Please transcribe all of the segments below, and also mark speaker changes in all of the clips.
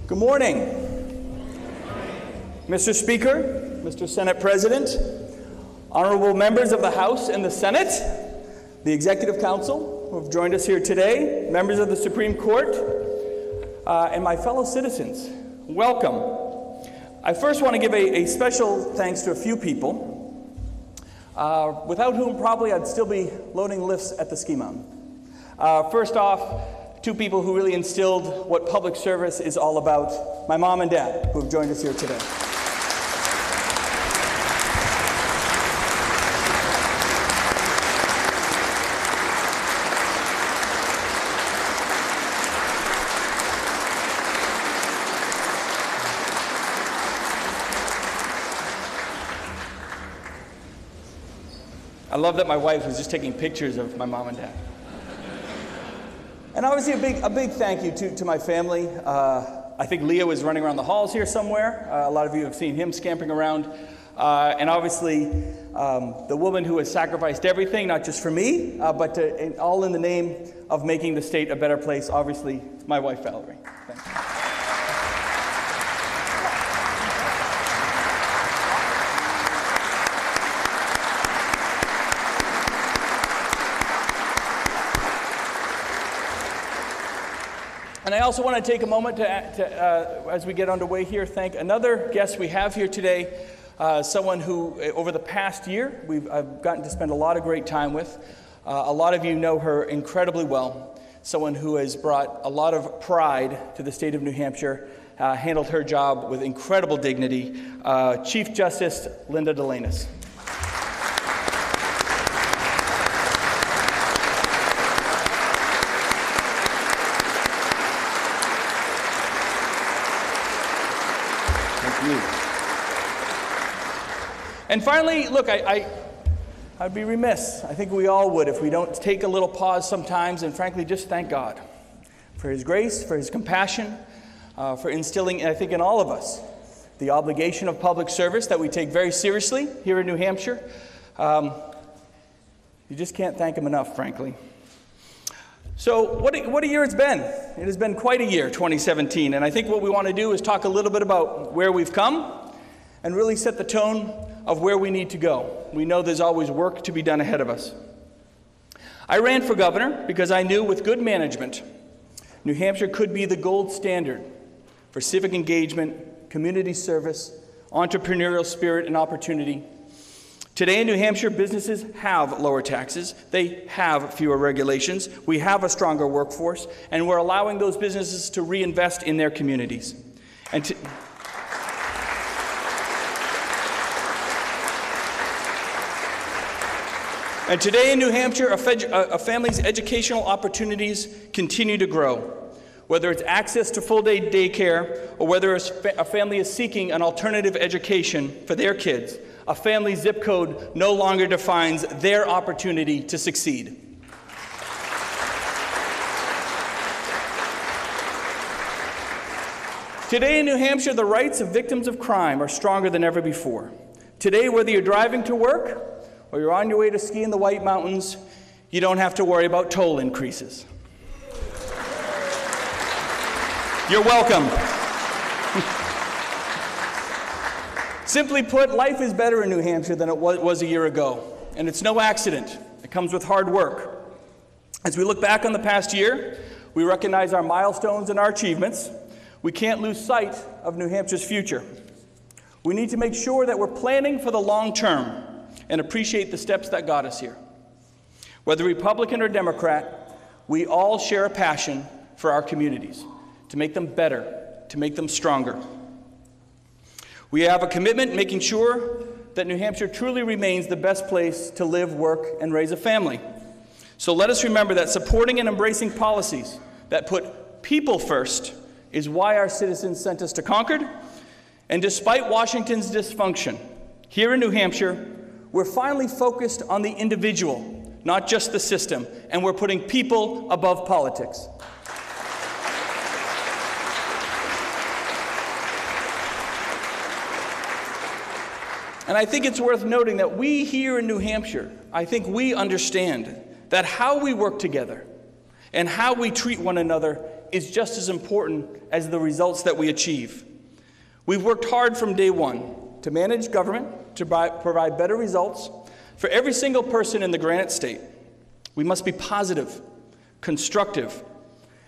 Speaker 1: Good morning. Mr. Speaker, Mr. Senate President, honorable members of the House and the Senate, the Executive Council who have joined us here today, members of the Supreme Court, and my fellow citizens, welcome. I first want to give a special thanks to a few people, without whom probably I'd still be loading lifts at the ski mountain. First off, two people who really instilled what public service is all about, my mom and dad, who have joined us here today. I love that my wife was just taking pictures of my mom and dad. And obviously a big thank you to my family. I think Leo is running around the halls here somewhere. A lot of you have seen him scampering around. And obviously the woman who has sacrificed everything, not just for me, but all in the name of making the state a better place, obviously my wife Valerie. Thank you. And I also want to take a moment to as we get underway here, thank another guest we have here today, someone who, over the past year, I've gotten to spend a lot of great time with. A lot of you know her incredibly well, someone who has brought a lot of pride to the state of New Hampshire, handled her job with incredible dignity, Chief Justice Linda Delanis. And finally, look, I'd be remiss, I think we all would, if we don't take a little pause sometimes and frankly just thank God for His grace, for His compassion, for instilling, I think, in all of us the obligation of public service that we take very seriously here in New Hampshire. You just can't thank Him enough, frankly. So what a year it's been. It has been quite a year, 2017, and I think what we want to do is talk a little bit about where we've come and really set the tone of where we need to go. We know there's always work to be done ahead of us. I ran for governor because I knew with good management, New Hampshire could be the gold standard for civic engagement, community service, entrepreneurial spirit, and opportunity. Today in New Hampshire, businesses have lower taxes, they have fewer regulations, we have a stronger workforce, and we're allowing those businesses to reinvest in their communities. And today in New Hampshire, a family's educational opportunities continue to grow. Whether it's access to full-day daycare or whether a family is seeking an alternative education for their kids, a family zip code no longer defines their opportunity to succeed. Today in New Hampshire, the rights of victims of crime are stronger than ever before. Today, whether you're driving to work or you're on your way to ski in the White Mountains, you don't have to worry about toll increases. You're welcome. Simply put, life is better in New Hampshire than it was a year ago, and it's no accident. It comes with hard work. As we look back on the past year, we recognize our milestones and our achievements. We can't lose sight of New Hampshire's future. We need to make sure that we're planning for the long term and appreciate the steps that got us here. Whether Republican or Democrat, we all share a passion for our communities, to make them better, to make them stronger. We have a commitment making sure that New Hampshire truly remains the best place to live, work, and raise a family. So let us remember that supporting and embracing policies that put people first is why our citizens sent us to Concord. And despite Washington's dysfunction, here in New Hampshire, we're finally focused on the individual, not just the system, and we're putting people above politics. And I think it's worth noting that we here in New Hampshire, I think we understand that how we work together and how we treat one another is just as important as the results that we achieve. We've worked hard from day one to manage government, to provide better results for every single person in the Granite State. We must be positive, constructive,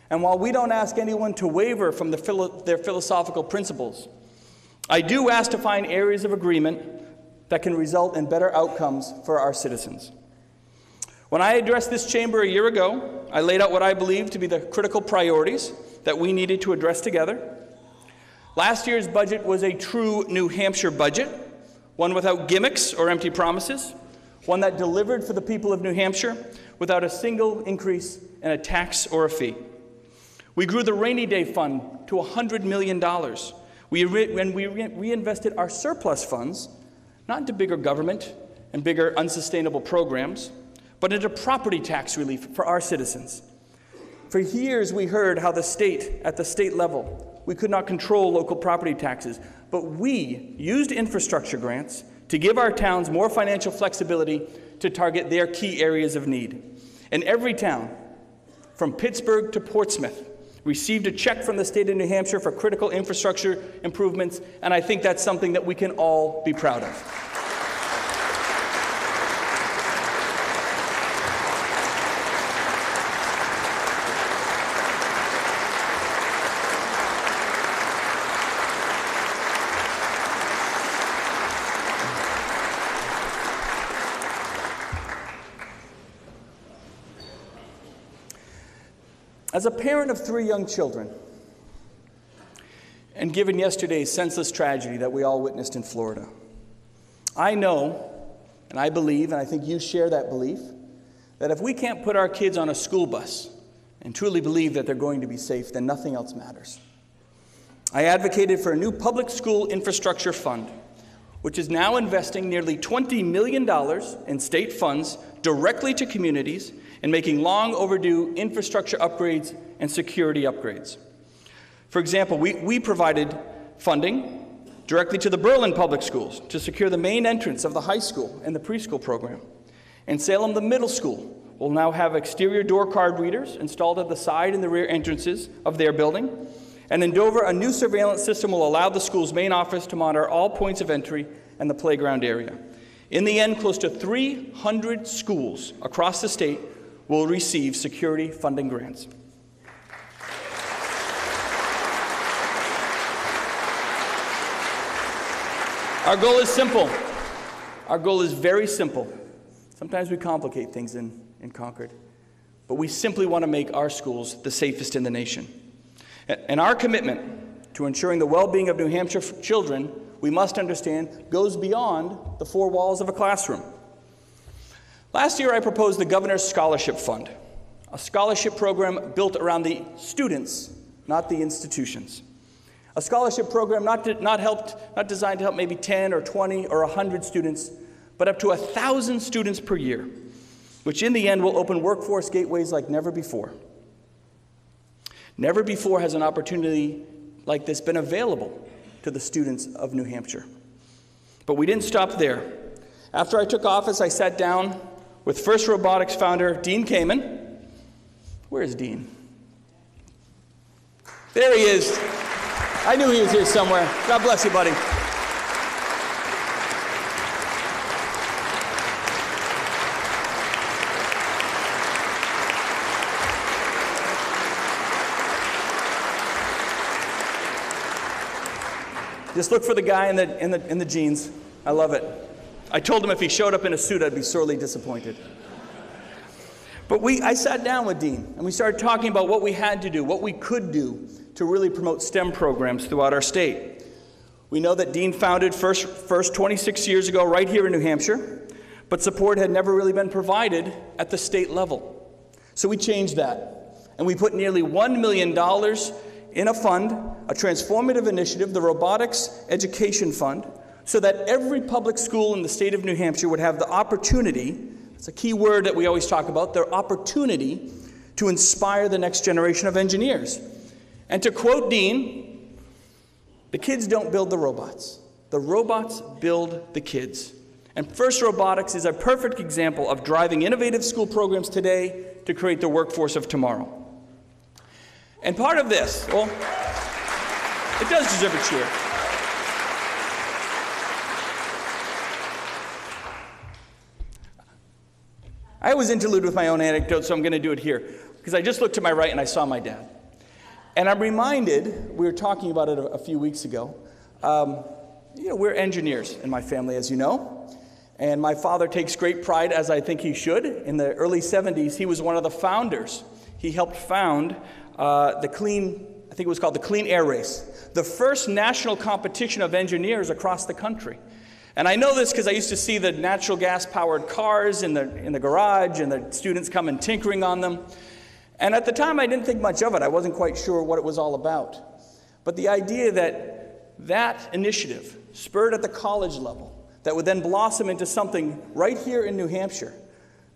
Speaker 1: and while we don't ask anyone to waver from their philosophical principles, I do ask to find areas of agreement that can result in better outcomes for our citizens. When I addressed this chamber a year ago, I laid out what I believe to be the critical priorities that we needed to address together. Last year's budget was a true New Hampshire budget, one without gimmicks or empty promises, one that delivered for the people of New Hampshire without a single increase in a tax or a fee. We grew the rainy day fund to $100 million. We reinvested our surplus funds, not into bigger government and bigger unsustainable programs, but into property tax relief for our citizens. For years, we heard how at the state level, we could not control local property taxes, but we used infrastructure grants to give our towns more financial flexibility to target their key areas of need. And every town, from Pittsburgh to Portsmouth, received a check from the state of New Hampshire for critical infrastructure improvements, and I think that's something that we can all be proud of. As a parent of 3 young children, and given yesterday's senseless tragedy that we all witnessed in Florida, I know, and I believe, and I think you share that belief, that if we can't put our kids on a school bus and truly believe that they're going to be safe, then nothing else matters. I advocated for a new public school infrastructure fund, which is now investing nearly $20 million in state funds directly to communities and making long overdue infrastructure upgrades and security upgrades. For example, we provided funding directly to the Berlin Public Schools to secure the main entrance of the high school and the preschool program. In Salem, the middle school will now have exterior door card readers installed at the side and the rear entrances of their building. And in Dover, a new surveillance system will allow the school's main office to monitor all points of entry and the playground area. In the end, close to 300 schools across the state will receive security funding grants. Our goal is simple. Our goal is very simple. Sometimes we complicate things in Concord, but we simply want to make our schools the safest in the nation. And our commitment to ensuring the well-being of New Hampshire children, we must understand, goes beyond the 4 walls of a classroom. Last year, I proposed the Governor's Scholarship Fund, a scholarship program built around the students, not the institutions. A scholarship program not designed to help maybe 10 or 20 or 100 students, but up to 1,000 students per year, which in the end will open workforce gateways like never before. Never before has an opportunity like this been available to the students of New Hampshire. But we didn't stop there. After I took office, I sat down with FIRST Robotics founder Dean Kamen. Where is Dean? There he is. I knew he was here somewhere. God bless you, buddy. Just look for the guy in the jeans. I love it. I told him if he showed up in a suit, I'd be sorely disappointed. But I sat down with Dean, and we started talking about what we had to do, what we could do to really promote STEM programs throughout our state. We know that Dean founded FIRST 26 years ago right here in New Hampshire, but support had never really been provided at the state level. So we changed that, and we put nearly $1 million in a fund, a transformative initiative, the Robotics Education Fund, so that every public school in the state of New Hampshire would have the opportunity, it's a key word that we always talk about, their opportunity to inspire the next generation of engineers. And to quote Dean, the kids don't build the robots build the kids. And FIRST Robotics is a perfect example of driving innovative school programs today to create the workforce of tomorrow. And part of this, well, it does deserve a cheer. I always interlude with my own anecdote, so I'm going to do it here. Because I just looked to my right and I saw my dad. And I'm reminded, we were talking about it a few weeks ago, we're engineers in my family, as you know. And my father takes great pride, as I think he should. In the early 70s, he was one of the founders. He helped found I think it was called the Clean Air Race, the first national competition of engineers across the country. And I know this because I used to see the natural gas-powered cars in the garage, and the students come and tinkering on them. And at the time, I didn't think much of it. I wasn't quite sure what it was all about. But the idea that initiative, spurred at the college level, that would then blossom into something right here in New Hampshire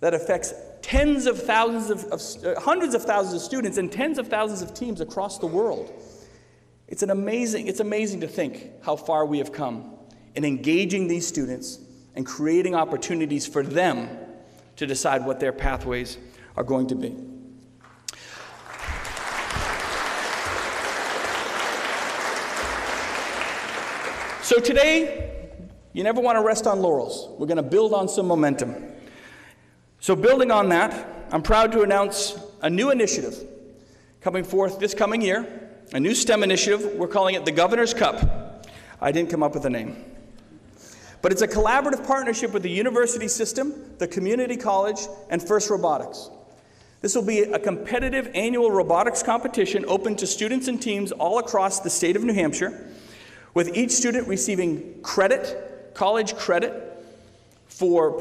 Speaker 1: that affects hundreds of thousands of students and tens of thousands of teams across the world. It's amazing to think how far we have come in engaging these students and creating opportunities for them to decide what their pathways are going to be. So today, you never want to rest on laurels. We're going to build on some momentum. So building on that, I'm proud to announce a new initiative coming forth this coming year, a new STEM initiative. We're calling it the Governor's Cup. I didn't come up with a name. But it's a collaborative partnership with the university system, the community college, and FIRST Robotics. This will be a competitive annual robotics competition open to students and teams all across the state of New Hampshire, with each student receiving college credit for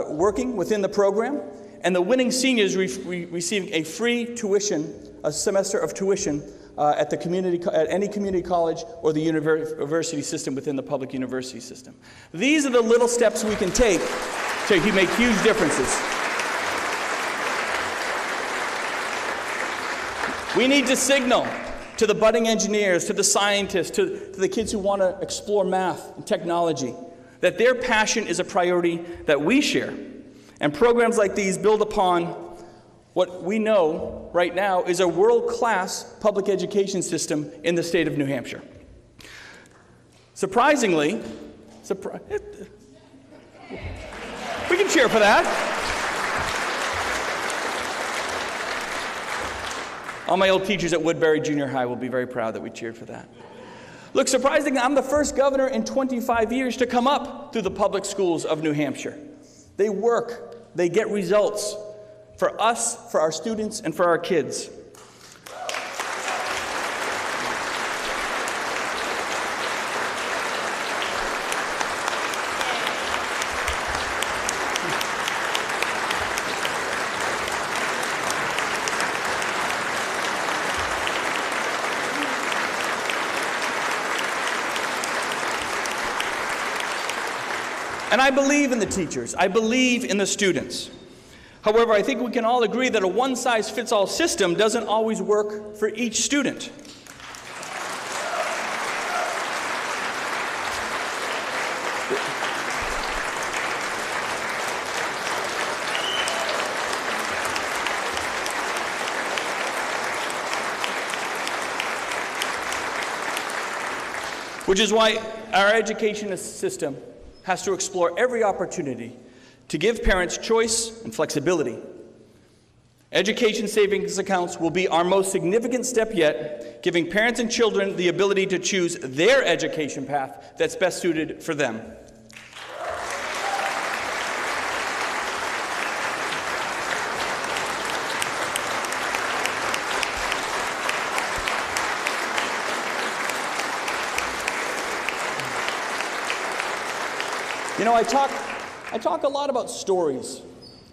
Speaker 1: working within the program, and the winning seniors receiving a free tuition, a semester of tuition at any community college or the university system within the public university system. These are the little steps we can take to make huge differences. We need to signal to the budding engineers, to the scientists, to the kids who want to explore math and technology, that their passion is a priority that we share. And programs like these build upon what we know right now is a world-class public education system in the state of New Hampshire. Surprisingly, we can cheer for that. All my old teachers at Woodbury Junior High will be very proud that we cheered for that. Look, surprisingly, I'm the first governor in 25 years to come up through the public schools of New Hampshire. They work, they get results for us, for our students, and for our kids. And I believe in the teachers. I believe in the students. However, I think we can all agree that a one-size-fits-all system doesn't always work for each student. Which is why our education system has to explore every opportunity to give parents choice and flexibility. Education savings accounts will be our most significant step yet, giving parents and children the ability to choose their education path that's best suited for them. You know, I talk a lot about stories.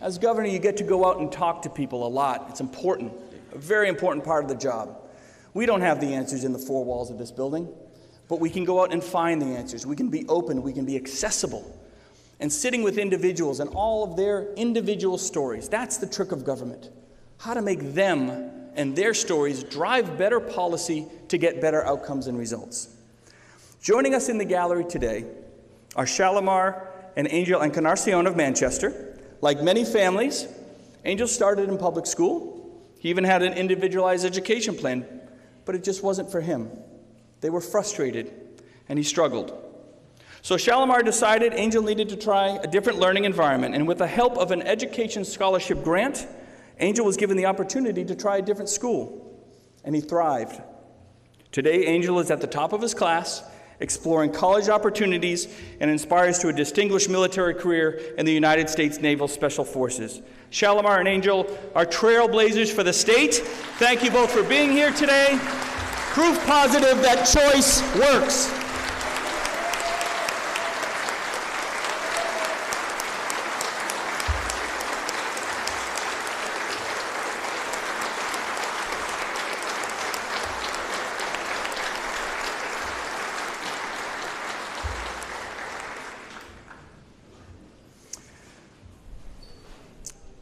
Speaker 1: As governor, you get to go out and talk to people a lot. It's important, a very important part of the job. We don't have the answers in the four walls of this building, but we can go out and find the answers. We can be open, we can be accessible. And sitting with individuals and all of their individual stories, that's the trick of government. How to make them and their stories drive better policy to get better outcomes and results. Joining us in the gallery today are Shalimar and Angel Encarnacion of Manchester. Like many families, Angel started in public school. He even had an individualized education plan, but it just wasn't for him. They were frustrated, and he struggled. So Shalimar decided Angel needed to try a different learning environment, and with the help of an education scholarship grant, Angel was given the opportunity to try a different school, and he thrived. Today, Angel is at the top of his class, exploring college opportunities, and inspires to a distinguished military career in the United States Naval Special Forces. Shalimar and Angel are trailblazers for the state. Thank you both for being here today. Proof positive that choice works.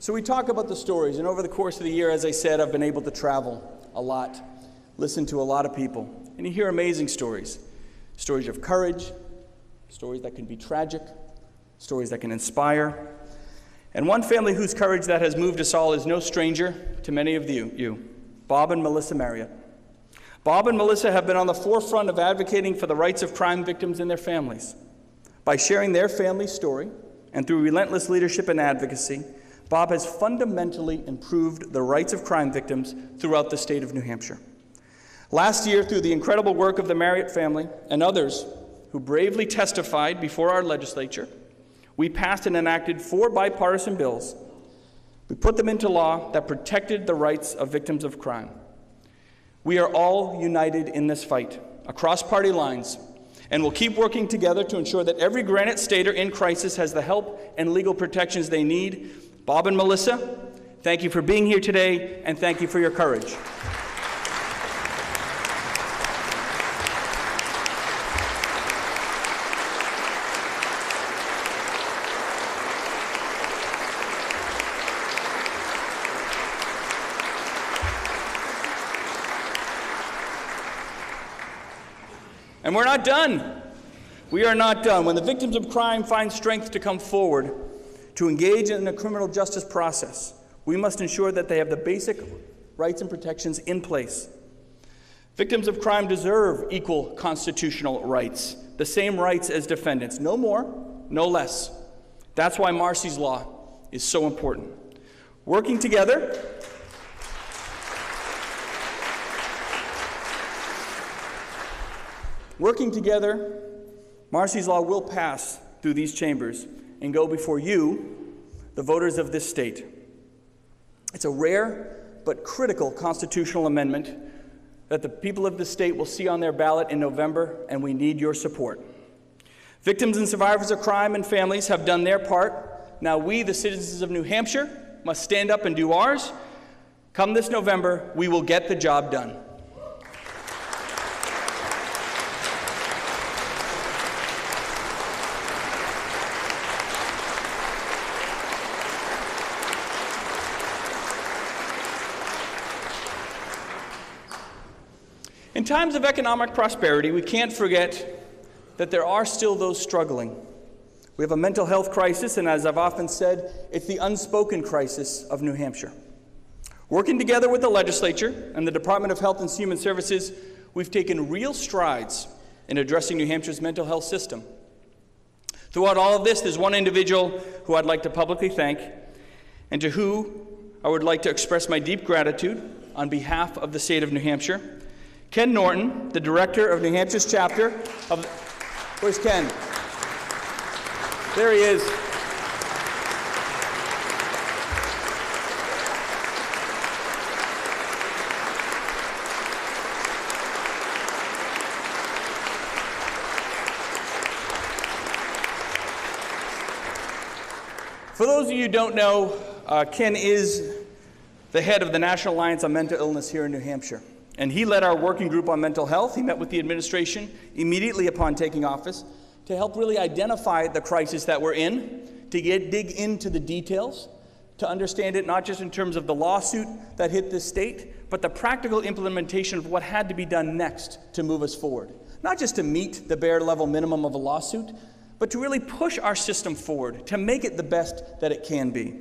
Speaker 1: So we talk about the stories, and over the course of the year, as I said, I've been able to travel a lot, listen to a lot of people, and you hear amazing stories. Stories of courage, stories that can be tragic, stories that can inspire. And one family whose courage that has moved us all is no stranger to many of you, Bob and Melissa Marriott. Bob and Melissa have been on the forefront of advocating for the rights of crime victims and their families. By sharing their family story, and through relentless leadership and advocacy, Bob has fundamentally improved the rights of crime victims throughout the state of New Hampshire. Last year, through the incredible work of the Marriott family and others who bravely testified before our legislature, we passed and enacted 4 bipartisan bills. We put them into law that protected the rights of victims of crime. We are all united in this fight, across party lines, and will keep working together to ensure that every Granite Stater in crisis has the help and legal protections they need. Bob and Melissa, thank you for being here today, and thank you for your courage. And we're not done. We are not done. When the victims of crime find strength to come forward to engage in a criminal justice process, we must ensure that they have the basic rights and protections in place. Victims of crime deserve equal constitutional rights, the same rights as defendants, no more, no less. That's why Marsy's Law is so important. Working together, Marsy's Law will pass through these chambers and go before you, the voters of this state. It's a rare but critical constitutional amendment that the people of this state will see on their ballot in November, and we need your support. Victims and survivors of crime and families have done their part. Now we, the citizens of New Hampshire, must stand up and do ours. Come this November, we will get the job done. In times of economic prosperity, we can't forget that there are still those struggling. We have a mental health crisis, and as I've often said, it's the unspoken crisis of New Hampshire. Working together with the legislature and the Department of Health and Human Services, we've taken real strides in addressing New Hampshire's mental health system. Throughout all of this, there's one individual who I'd like to publicly thank, and to who I would like to express my deep gratitude on behalf of the state of New Hampshire. Ken Norton, the director of New Hampshire's chapter of... Where's Ken? There he is. For those of you who don't know, Ken is the head of the National Alliance on Mental Illness here in New Hampshire. And he led our working group on mental health. He met with the administration immediately upon taking office to help really identify the crisis that we're in, to dig into the details, to understand it not just in terms of the lawsuit that hit this state, but the practical implementation of what had to be done next to move us forward. Not just to meet the bare level minimum of a lawsuit, but to really push our system forward, to make it the best that it can be.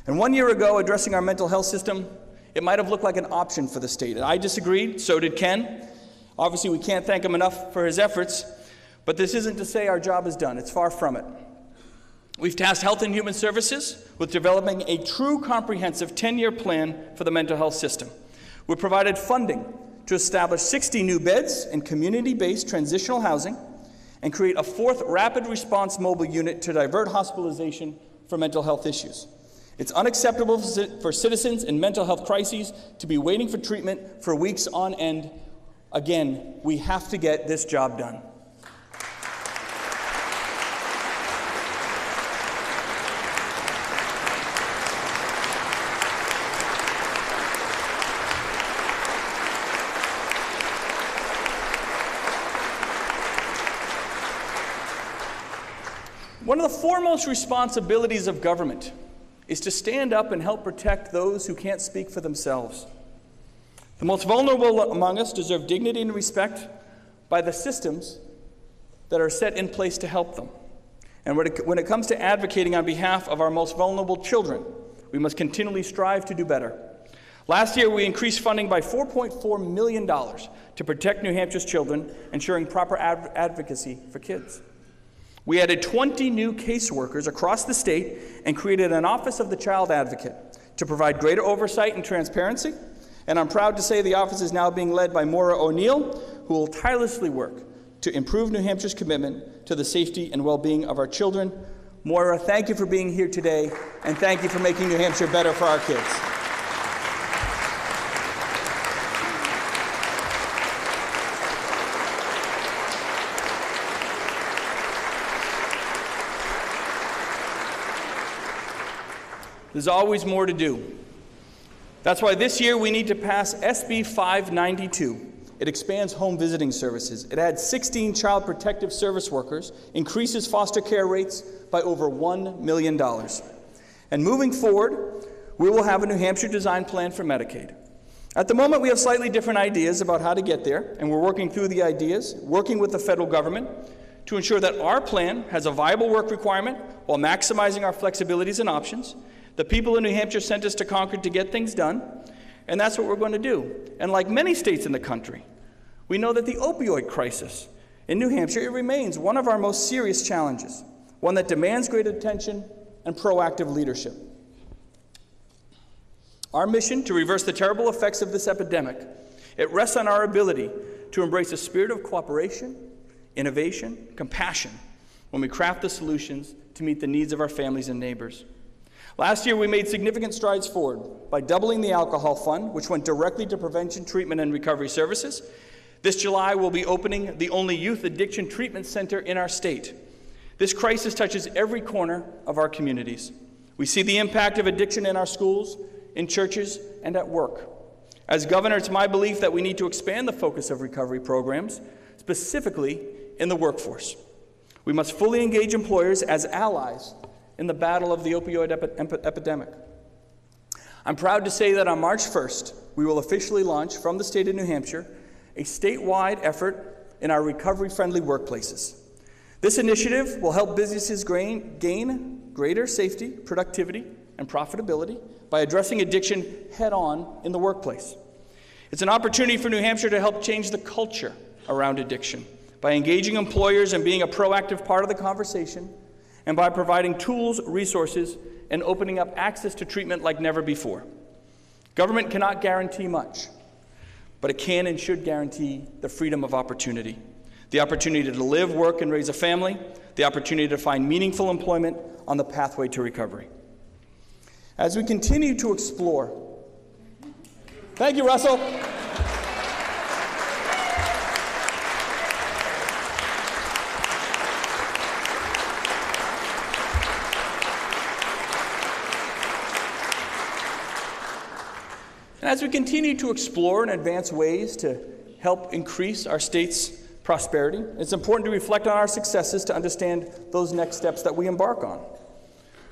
Speaker 1: And 1 year ago, addressing our mental health system, it might have looked like an option for the state. And I disagreed, so did Ken. Obviously, we can't thank him enough for his efforts, but this isn't to say our job is done. It's far from it. We've tasked Health and Human Services with developing a true comprehensive 10-year plan for the mental health system. We provided funding to establish 60 new beds in community-based transitional housing and create a 4th rapid response mobile unit to divert hospitalization for mental health issues. It's unacceptable for citizens in mental health crises to be waiting for treatment for weeks on end. Again, we have to get this job done. One of the foremost responsibilities of government is to stand up and help protect those who can't speak for themselves. The most vulnerable among us deserve dignity and respect by the systems that are set in place to help them. And when it comes to advocating on behalf of our most vulnerable children, we must continually strive to do better. Last year, we increased funding by $4.4 million to protect New Hampshire's children, ensuring proper advocacy for kids. We added 20 new caseworkers across the state and created an Office of the Child Advocate to provide greater oversight and transparency. And I'm proud to say the office is now being led by Maura O'Neill, who will tirelessly work to improve New Hampshire's commitment to the safety and well-being of our children. Maura, thank you for being here today, and thank you for making New Hampshire better for our kids. There's always more to do. That's why this year we need to pass SB 592. It expands home visiting services. It adds 16 child protective service workers, increases foster care rates by over $1 million. And moving forward, we will have a New Hampshire design plan for Medicaid. At the moment, we have slightly different ideas about how to get there, and we're working through the ideas, working with the federal government to ensure that our plan has a viable work requirement while maximizing our flexibilities and options. The people in New Hampshire sent us to Concord to get things done, and that's what we're going to do. And like many states in the country, we know that the opioid crisis in New Hampshire, it remains one of our most serious challenges, one that demands great attention and proactive leadership. Our mission to reverse the terrible effects of this epidemic, it rests on our ability to embrace a spirit of cooperation, innovation, compassion when we craft the solutions to meet the needs of our families and neighbors. Last year, we made significant strides forward by doubling the alcohol fund, which went directly to prevention, treatment, and recovery services. This July, we'll be opening the only youth addiction treatment center in our state. This crisis touches every corner of our communities. We see the impact of addiction in our schools, in churches, and at work. As governor, it's my belief that we need to expand the focus of recovery programs, specifically in the workforce. We must fully engage employers as allies in the battle of the opioid epidemic. I'm proud to say that on March 1st, we will officially launch from the state of New Hampshire a statewide effort in our recovery-friendly workplaces. This initiative will help businesses gain greater safety, productivity, and profitability by addressing addiction head-on in the workplace. It's an opportunity for New Hampshire to help change the culture around addiction by engaging employers and being a proactive part of the conversation, and by providing tools, resources, and opening up access to treatment like never before. Government cannot guarantee much, but it can and should guarantee the freedom of opportunity. The opportunity to live, work, and raise a family, the opportunity to find meaningful employment on the pathway to recovery. As we continue to explore, thank you, Russell. And as we continue to explore and advance ways to help increase our state's prosperity, it's important to reflect on our successes to understand those next steps that we embark on.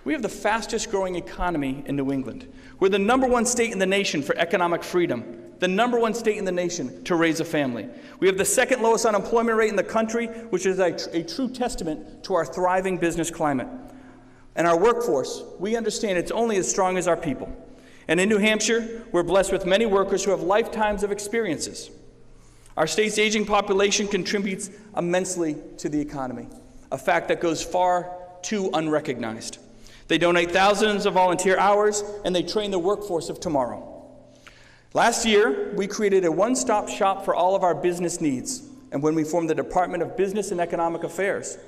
Speaker 1: We have the fastest growing economy in New England. We're the #1 state in the nation for economic freedom, the #1 state in the nation to raise a family. We have the 2nd lowest unemployment rate in the country, which is a true testament to our thriving business climate. And our workforce, we understand it's only as strong as our people. And in New Hampshire, we're blessed with many workers who have lifetimes of experiences. Our state's aging population contributes immensely to the economy, a fact that goes far too unrecognized. They donate thousands of volunteer hours, and they train the workforce of tomorrow. Last year, we created a one-stop shop for all of our business needs, and when we formed the Department of Business and Economic Affairs.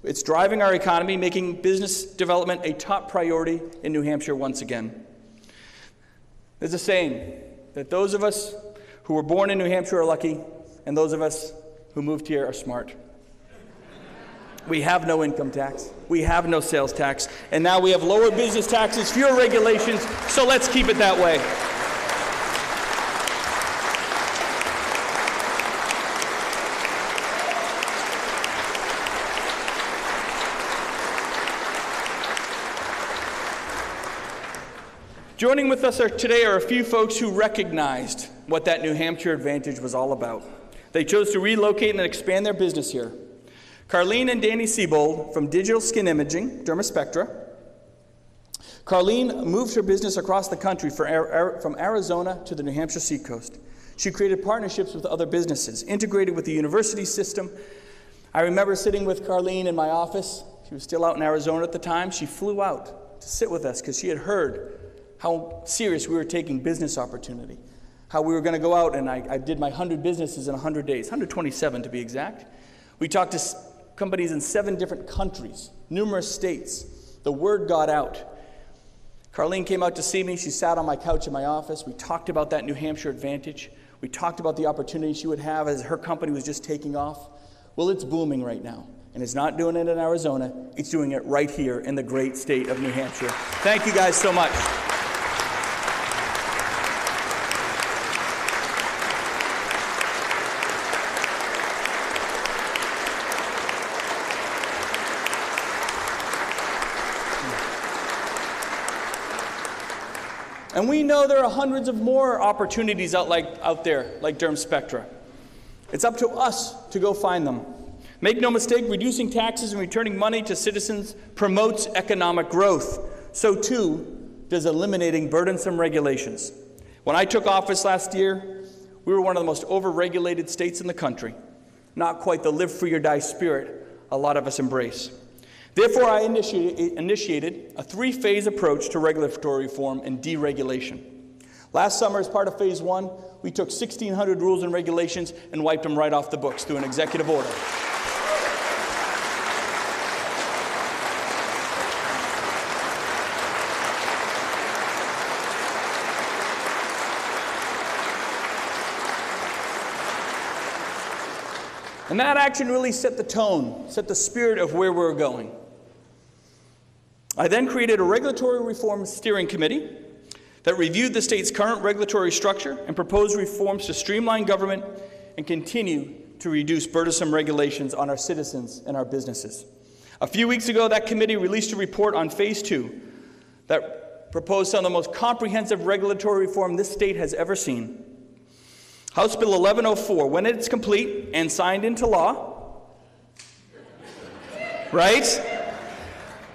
Speaker 1: It's driving our economy, making business development a top priority in New Hampshire once again. There's a saying that those of us who were born in New Hampshire are lucky, and those of us who moved here are smart. We have no income tax, we have no sales tax, and now we have lower business taxes, fewer regulations, so let's keep it that way. Joining with us today are a few folks who recognized what that New Hampshire Advantage was all about. They chose to relocate and expand their business here. Carlene and Danny Siebold from Digital Skin Imaging, Dermaspectra. Carlene moved her business across the country from Arizona to the New Hampshire seacoast. She created partnerships with other businesses, integrated with the university system. I remember sitting with Carlene in my office. She was still out in Arizona at the time. She flew out to sit with us because she had heard how serious we were taking business opportunity, how we were going to go out, and I did my 100 businesses in 100 days, 127 to be exact. We talked to companies in 7 different countries, numerous states. The word got out. Carlene came out to see me. She sat on my couch in my office. We talked about that New Hampshire Advantage. We talked about the opportunity she would have as her company was just taking off. Well, it's booming right now, and it's not doing it in Arizona. It's doing it right here in the great state of New Hampshire. Thank you guys so much. And we know there are hundreds of more opportunities out there, like Dermaspectra. It's up to us to go find them. Make no mistake, reducing taxes and returning money to citizens promotes economic growth. So too does eliminating burdensome regulations. When I took office last year, we were one of the most overregulated states in the country. Not quite the live free or die spirit a lot of us embrace. Therefore, I initiated a 3-phase approach to regulatory reform and deregulation. Last summer, as part of Phase 1, we took 1,600 rules and regulations and wiped them right off the books through an executive order. And that action really set the tone, set the spirit of where we're going. I then created a regulatory reform steering committee that reviewed the state's current regulatory structure and proposed reforms to streamline government and continue to reduce burdensome regulations on our citizens and our businesses. A few weeks ago, that committee released a report on Phase 2 that proposed some of the most comprehensive regulatory reform this state has ever seen. House Bill 1104, when it's complete and signed into law, right?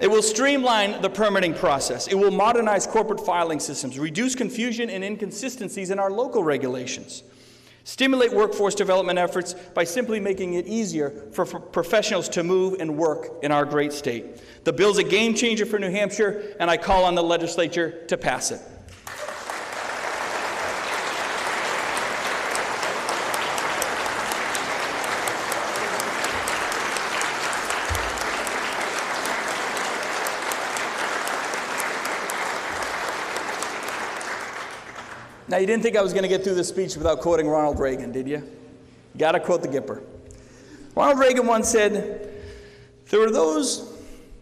Speaker 1: It will streamline the permitting process. It will modernize corporate filing systems, reduce confusion and inconsistencies in our local regulations, stimulate workforce development efforts by simply making it easier for professionals to move and work in our great state. The bill's a game changer for New Hampshire, and I call on the legislature to pass it. Now, you didn't think I was going to get through this speech without quoting Ronald Reagan, did you? You got to quote the Gipper. Ronald Reagan once said, "There are those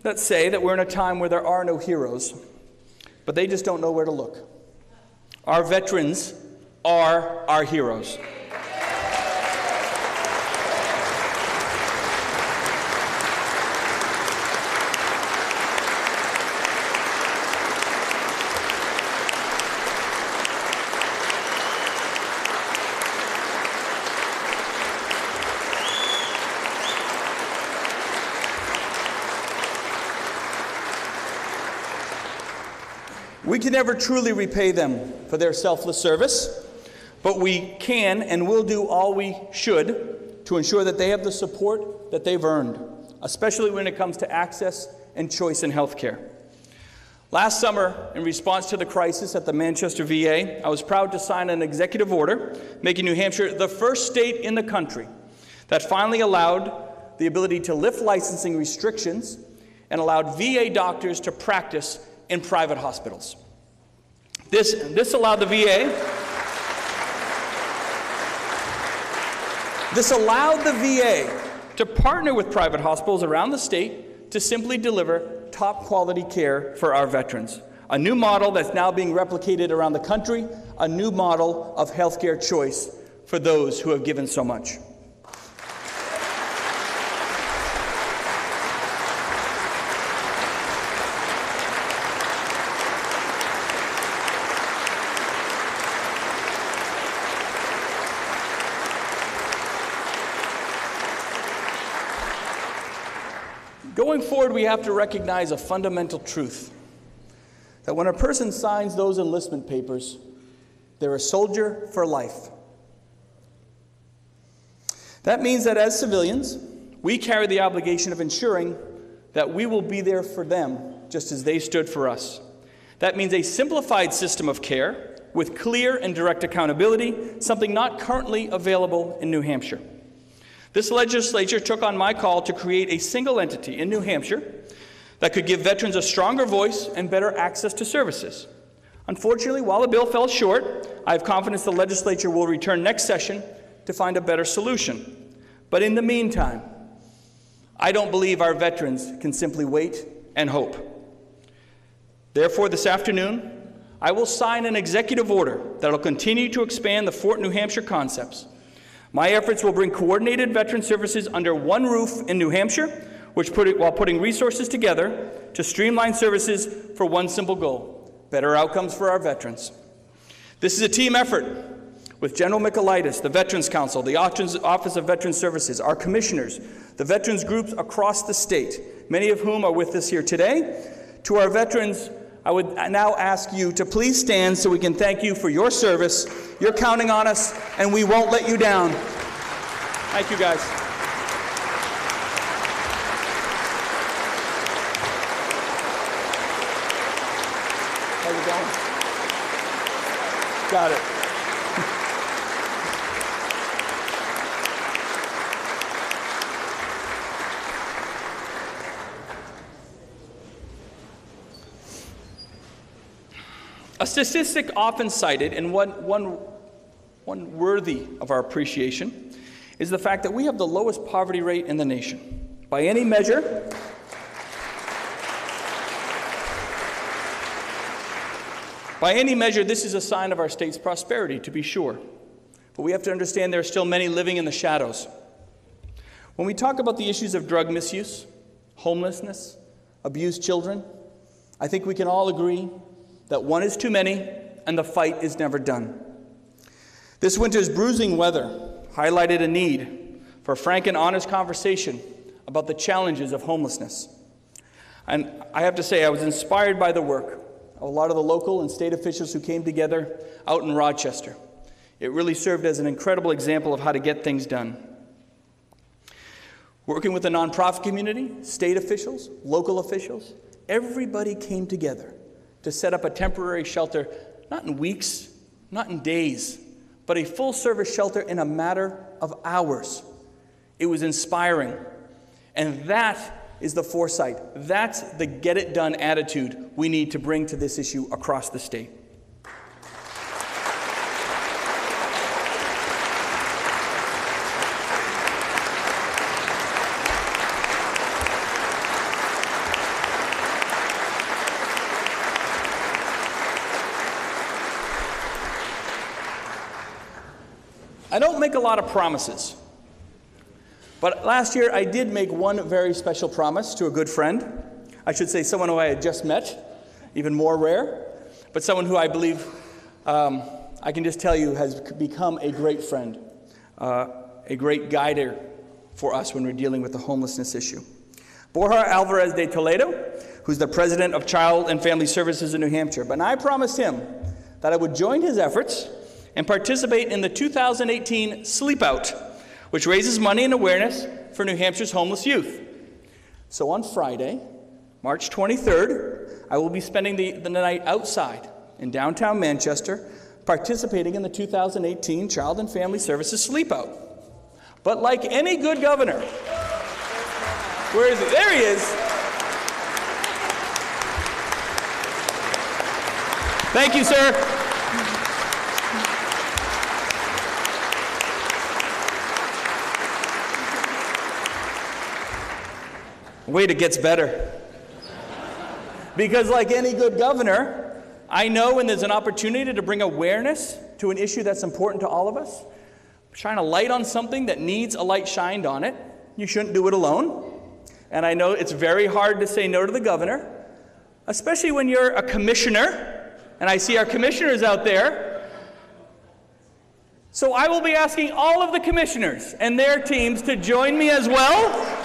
Speaker 1: that say that we're in a time where there are no heroes, but they just don't know where to look. Our veterans are our heroes." We can never truly repay them for their selfless service, but we can and will do all we should to ensure that they have the support that they've earned, especially when it comes to access and choice in healthcare. Last summer, in response to the crisis at the Manchester VA, I was proud to sign an executive order making New Hampshire the first state in the country that finally allowed the ability to lift licensing restrictions and allowed VA doctors to practice in private hospitals. This allowed the VA to partner with private hospitals around the state to simply deliver top quality care for our veterans. A new model that's now being replicated around the country, a new model of healthcare choice for those who have given so much. Going forward, we have to recognize a fundamental truth, that when a person signs those enlistment papers, they're a soldier for life. That means that as civilians, we carry the obligation of ensuring that we will be there for them just as they stood for us. That means a simplified system of care with clear and direct accountability, something not currently available in New Hampshire. This legislature took on my call to create a single entity in New Hampshire that could give veterans a stronger voice and better access to services. Unfortunately, while the bill fell short, I have confidence the legislature will return next session to find a better solution. But in the meantime, I don't believe our veterans can simply wait and hope. Therefore, this afternoon, I will sign an executive order that will continue to expand the Fort New Hampshire concepts. My efforts will bring coordinated veteran services under one roof in New Hampshire, while putting resources together to streamline services for one simple goal: better outcomes for our veterans. This is a team effort with General Michaelitis, the Veterans Council, the Office of Veteran Services, our commissioners, the veterans groups across the state, many of whom are with us here today. To our veterans, I would now ask you to please stand so we can thank you for your service. You're counting on us, and we won't let you down. Thank you, guys. How's it going? Got it. A statistic often cited, and one worthy of our appreciation, is the fact that we have the lowest poverty rate in the nation. By any measure, this is a sign of our state's prosperity, to be sure. But we have to understand there are still many living in the shadows. When we talk about the issues of drug misuse, homelessness, abused children, I think we can all agree that one is too many and the fight is never done. This winter's bruising weather highlighted a need for a frank and honest conversation about the challenges of homelessness. And I have to say, I was inspired by the work of a lot of the local and state officials who came together out in Rochester. It really served as an incredible example of how to get things done. Working with the nonprofit community, state officials, local officials, everybody came together to set up a temporary shelter, not in weeks, not in days, but a full-service shelter in a matter of hours. It was inspiring. And that is the foresight. That's the get-it-done attitude we need to bring to this issue across the state. I don't make a lot of promises, but last year I did make one very special promise to a good friend. I should say someone who I had just met, even more rare, but someone who I believe, I can just tell you, has become a great friend, a great guider for us when we're dealing with the homelessness issue. Borja Alvarez de Toledo who's the president of Child and Family Services in New Hampshire. But I promised him that I would join his efforts and participate in the 2018 Sleep Out, which raises money and awareness for New Hampshire's homeless youth. So on Friday, March 23rd, I will be spending the night outside in downtown Manchester, participating in the 2018 Child and Family Services Sleep Out. But like any good governor, where is he? There he is. Thank you, sir. Wait, it gets better. Because like any good governor, I know when there's an opportunity to bring awareness to an issue that's important to all of us, shine a light on something that needs a light shined on it, you shouldn't do it alone. And I know it's very hard to say no to the governor, especially when you're a commissioner, and I see our commissioners out there. So I will be asking all of the commissioners and their teams to join me as well.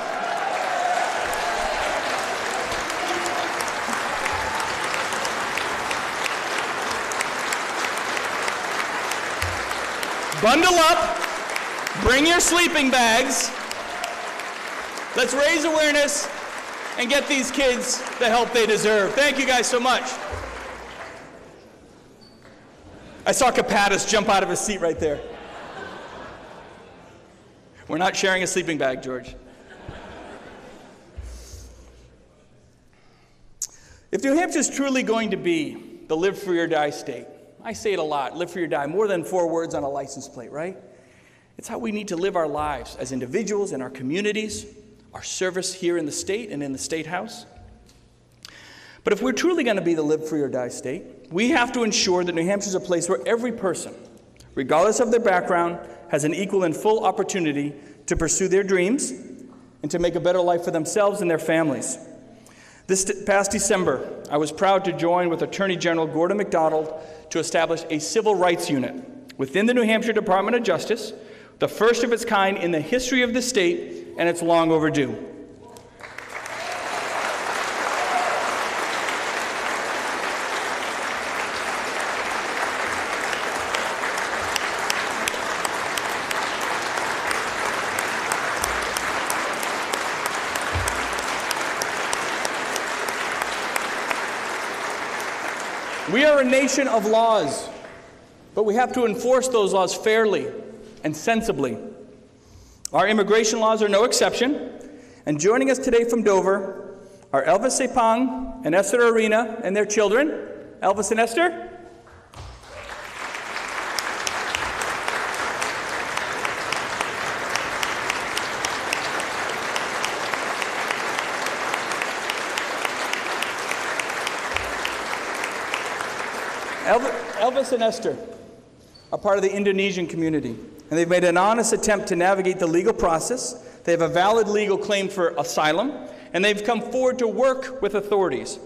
Speaker 1: Bundle up, bring your sleeping bags. Let's raise awareness and get these kids the help they deserve. Thank you guys so much. I saw Kapatis jump out of his seat right there. We're not sharing a sleeping bag, George. If New Hampshire is truly going to be the live free or die state, I say it a lot, live free or die, more than 4 words on a license plate, right? It's how we need to live our lives as individuals in our communities, our service here in the state and in the State House. But if we're truly going to be the live free or die state, we have to ensure that New Hampshire is a place where every person, regardless of their background, has an equal and full opportunity to pursue their dreams and to make a better life for themselves and their families. This past December, I was proud to join with Attorney General Gordon MacDonald to establish a civil rights unit within the New Hampshire Department of Justice, the first of its kind in the history of the state, and it's long overdue. We are a nation of laws, but we have to enforce those laws fairly and sensibly. Our immigration laws are no exception, and joining us today from Dover are Elvis Sepang and Esther Arena and their children. Elvis and Esther. Elvis and Esther are part of the Indonesian community, and they've made an honest attempt to navigate the legal process. They have a valid legal claim for asylum, and they've come forward to work with authorities,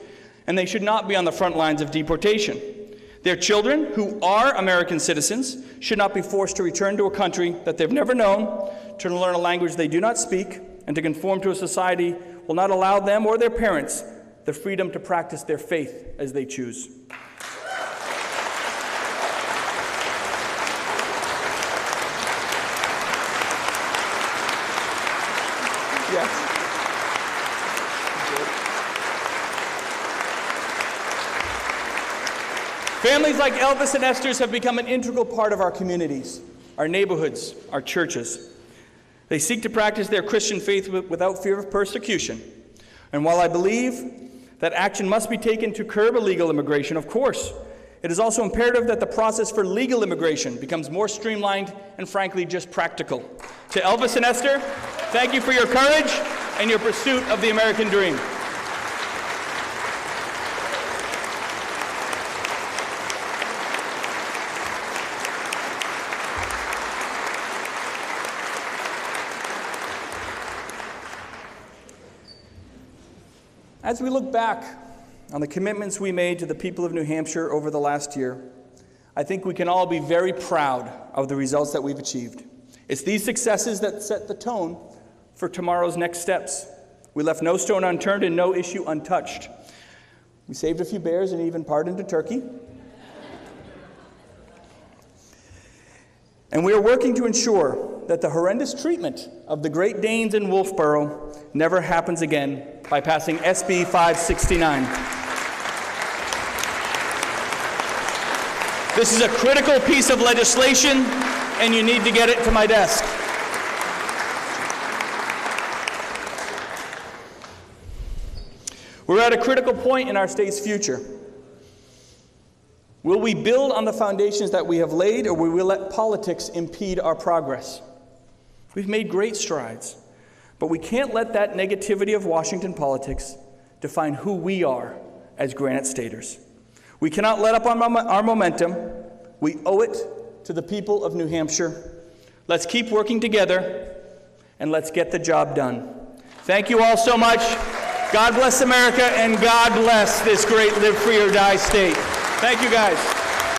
Speaker 1: and they should not be on the front lines of deportation. Their children, who are American citizens, should not be forced to return to a country that they've never known, to learn a language they do not speak, and to conform to a society will not allow them or their parents the freedom to practice their faith as they choose. Yes. Families like Elvis and Esther's have become an integral part of our communities, our neighborhoods, our churches. They seek to practice their Christian faith without fear of persecution. And while I believe that action must be taken to curb illegal immigration, of course, it is also imperative that the process for legal immigration becomes more streamlined and, frankly, just practical. To Elvis and Esther, thank you for your courage and your pursuit of the American dream. As we look back on the commitments we made to the people of New Hampshire over the last year, I think we can all be very proud of the results that we've achieved. It's these successes that set the tone for tomorrow's next steps. We left no stone unturned and no issue untouched. We saved a few bears and even pardoned a turkey. And we are working to ensure that the horrendous treatment of the Great Danes in Wolfboro never happens again by passing SB 569. This is a critical piece of legislation, and you need to get it to my desk. We're at a critical point in our state's future. Will we build on the foundations that we have laid, or will we let politics impede our progress? We've made great strides, but we can't let that negativity of Washington politics define who we are as Granite Staters. We cannot let up on our momentum. We owe it to the people of New Hampshire. Let's keep working together, and let's get the job done. Thank you all so much. God bless America, and God bless this great Live Free or Die state. Thank you, guys.